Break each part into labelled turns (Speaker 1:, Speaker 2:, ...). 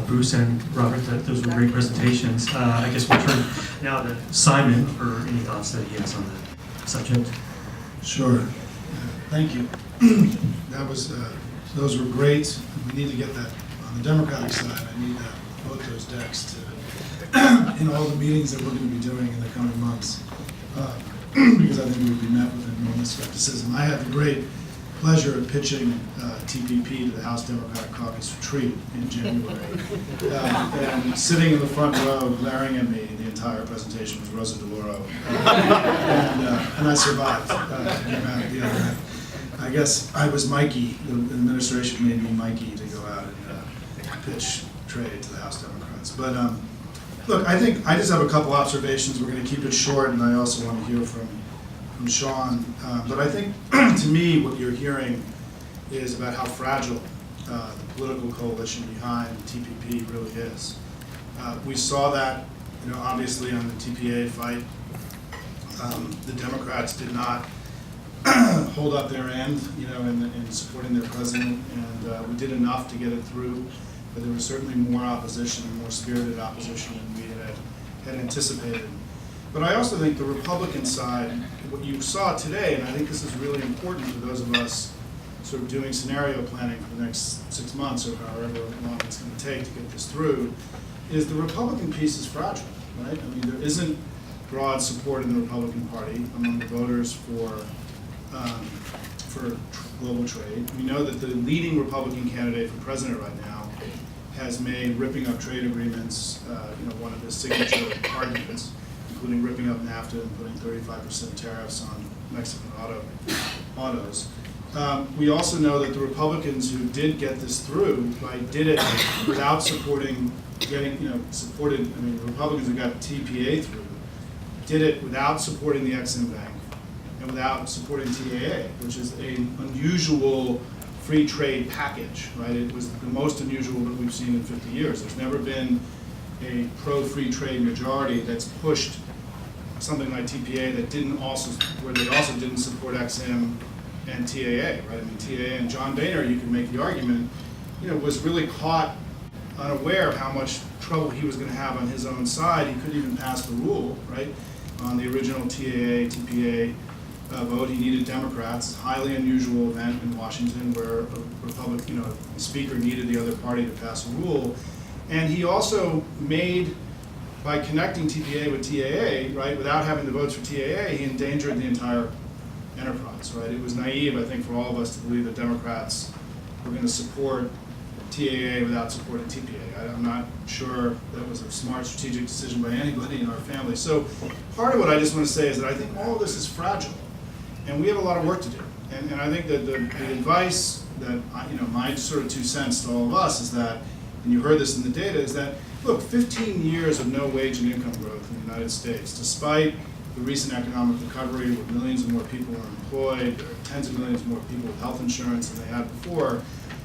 Speaker 1: Bruce and Robert. Those were great presentations. I guess we'll turn now to Simon for any thoughts that he has on the subject.
Speaker 2: Sure. Thank you. Those were great. We need to get that on the Democratic side. I need to vote those decks to in all the meetings that we're going to be doing in the coming months, because I think we would be met with enormous skepticism. I had the great pleasure of pitching TPP to the House Democratic Caucus retreat in January. And sitting in the front row, glaring at me the entire presentation was Rosa DeLauro. And I survived. Came out at the other end. I guess I was Mikey. The administration made me Mikey to go out and pitch trade to the House Democrats. But look, I think I just have a couple observations. We're going to keep it short, and I also want to hear from Sean. But I think, to me, what you're hearing is about how fragile the political coalition behind TPP really is. We saw that, obviously on the TPA fight. The Democrats did not hold up their end, in supporting their president, and we did enough to get it through. But there was certainly more opposition, and more spirited opposition than we had anticipated. But I also think the Republican side, what you saw today, and I think this is really important for those of us sort of doing scenario planning for the next 6 months or however long it's going to take to get this through, is the Republican piece is fragile, right? I mean, there isn't broad support in the Republican Party among the voters for global trade. We know that the leading Republican candidate for president right now has made ripping up trade agreements, one of his signature arguments, including ripping up NAFTA and putting 35% tariffs on Mexican autos. We also know that the Republicans who did get this through, did it without supporting, the Republicans who got TPA through, did it without supporting the Exim Bank and without supporting TAA, which is an unusual free trade package, right? It was the most unusual that we've seen in 50 years. There's never been a pro-free trade majority that's pushed something like TPA where they also didn't support XM and TAA, right? I mean, TAA and John Boehner, you can make the argument, was really caught unaware of how much trouble he was going to have on his own side. He couldn't even pass the rule, right? On the original TPA vote, he needed Democrats. It's a highly unusual event in Washington where a speaker needed the other party to pass a rule. And he also made, by connecting TPA with TAA, right, without having the votes for TAA, he endangered the entire enterprise, right? It was naive, I think, for all of us to believe that Democrats were going to support TAA without supporting TPA. I'm not sure that was a smart strategic decision by anybody in our family. So part of what I just want to say is that I think all of this is fragile, and we have a lot of work to do. And I think that the advice that, my sort of 2 cents to all of us is that, and you heard this in the data, is that, look, 15 years of no wage and income growth in the United States, despite the recent economic recovery where millions of more people are employed, there are tens of millions more people with health insurance than they had before,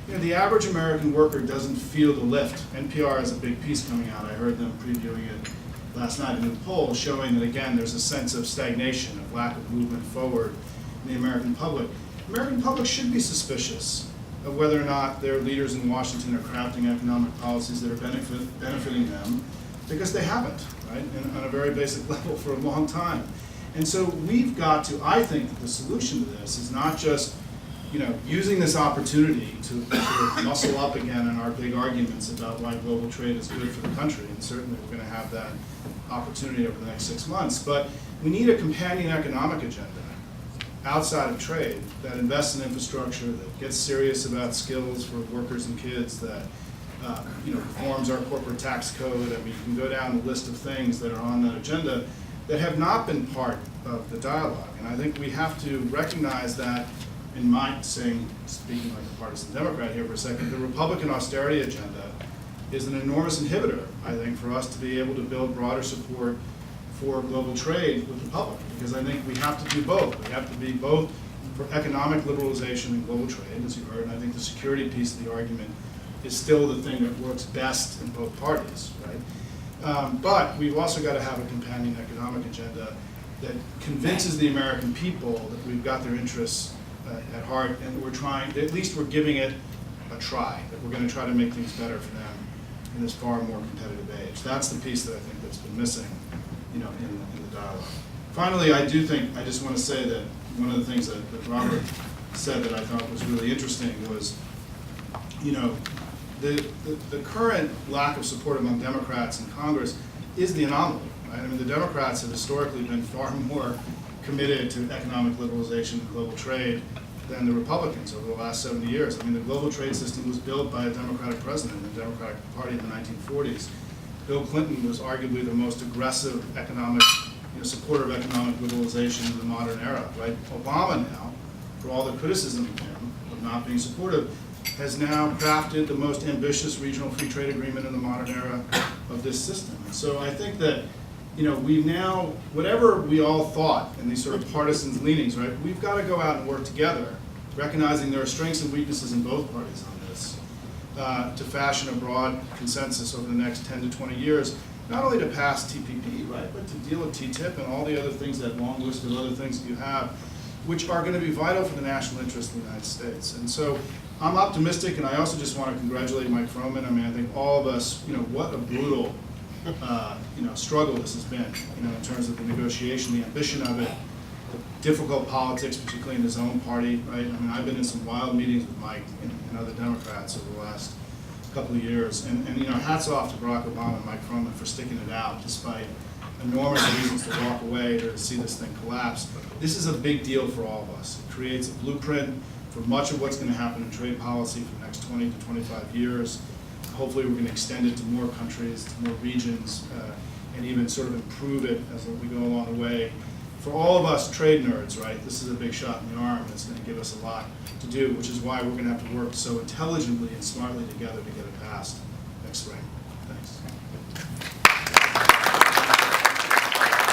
Speaker 2: the average American worker doesn't feel the lift. NPR has a big piece coming out. I heard them previewing it last night in a poll showing that, again, there's a sense of stagnation, of lack of movement forward in the American public. The American public should be suspicious of whether or not their leaders in Washington are crafting economic policies that are benefiting them, because they haven't, right, and on a very basic level for a long time. And so we've got to, I think that the solution to this is not just using this opportunity to muscle up again in our big arguments about why global trade is good for the country, and certainly we're going to have that opportunity over the next 6 months, but we need a companion economic agenda outside of trade that invests in infrastructure, that gets serious about skills for workers and kids, that reforms our corporate tax code. I mean, you can go down the list of things that are on that agenda that have not been part of the dialogue. And I think we have to recognize that, in my speaking like a partisan Democrat here for a second, the Republican austerity agenda is an enormous inhibitor, I think, for us to be able to build broader support for global trade with the public, because I think we have to do both. We have to be both for economic liberalization and global trade, as you heard, and I think the security piece of the argument is still the thing that works best in both parties, right? But we've also got to have a companion economic agenda that convinces the American people that we've got their interests at heart, and we're trying, at least we're giving it a try, that we're going to try to make things better for them in this far more competitive age. That's the piece that I think that's been missing, in the dialogue. Finally, I just want to say that one of the things that Robert said that I thought was really interesting was, the current lack of support among Democrats in Congress is the anomaly, right? I mean, the Democrats have historically been far more committed to economic liberalization and global trade than the Republicans over the last 70 years. I mean, the global trade system was built by a Democratic president in the Democratic Party in the 1940s. Bill Clinton was arguably the most aggressive economic, supporter of economic liberalization in the modern era, right? Obama now, for all the criticism of him of not being supportive, has now crafted the most ambitious regional free trade agreement in the modern era of this system. And so I think that, we've now, whatever we all thought in these sort of partisan leanings, right, we've got to go out and work together, recognizing there are strengths and weaknesses in both parties on this, to fashion a broad consensus over the next 10 to 20 years, not only to pass TPP, right, but to deal with TTIP and all the other things, that long list of other things that you have, which are going to be vital for the national interest of the United States. And so I'm optimistic, and I also just want to congratulate Mike Froman. I mean, I think all of us, what a brutal struggle this has been, in terms of the negotiation, the ambition of it, the difficult politics, particularly in his own party, right? I mean, I've been in some wild meetings with Mike and other Democrats over the last couple of years, and hats off to Barack Obama and Mike Froman for sticking it out despite enormous reasons to walk away or to see this thing collapse. This is a big deal for all of us. It creates a blueprint for much of what's going to happen in trade policy for the next 20 to 25 years. Hopefully we're going to extend it to more countries, to more regions, and even sort of improve it as we go along the way. For all of us trade nerds, right, this is a big shot in the arm that's going to give us a lot to do, which is why we're going to have to work so intelligently and smartly together to get it passed next spring. Thanks.